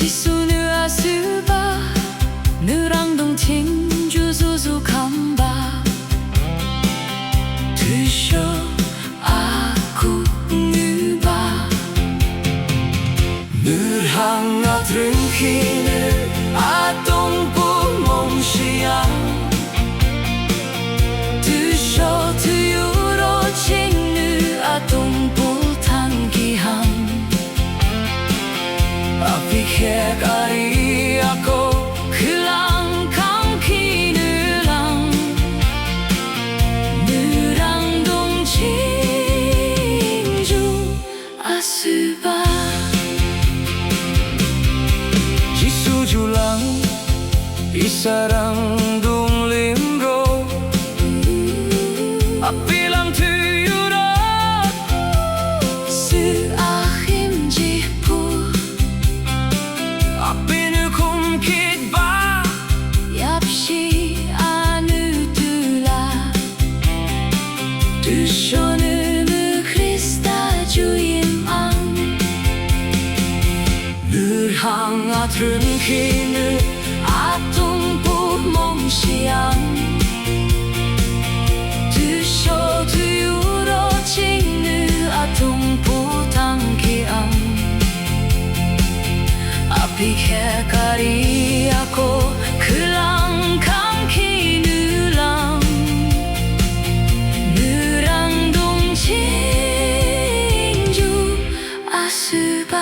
지수느 아스바 느랑동 팅주 소소감바 드셔 아쿠 느바 느랑아 드릉키느 아동부 몽시야 드셔 드유로 칭느 아동부 탄기함 아피케 가리아코 그랑 감키느랑 느랑동 칭주 아스바 지수주랑 이사랑 동림로 아피랑 트유라 스아힘지푸 아피느 쿰킷바 얍시 아느드라 드쇼느 크리스타 주임앙 느항아 트른키느 아동부 몽시앙 드쇼 드유로 칭느 아동부 당기앙 아피케 가리아코 그랑 감키느랑 느랑동 칭주 아스바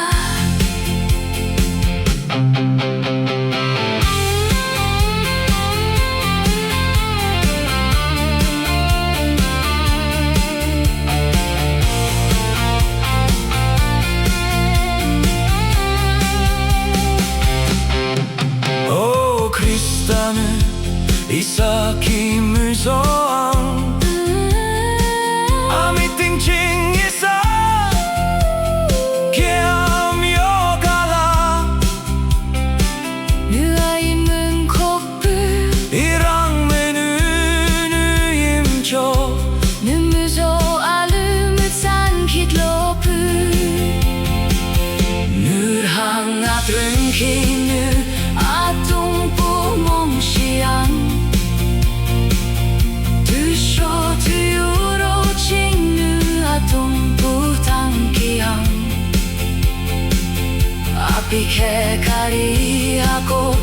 이사키 물소앙 아미팅 칭이사 게암요가라 느아임은 코프 이랑 메누느 임조 느무조 알루무산 kit로프 느랑 아드릉키느 아동부 몽시앙 드유로 칭느 아동부 당기앙 아피케 가리아고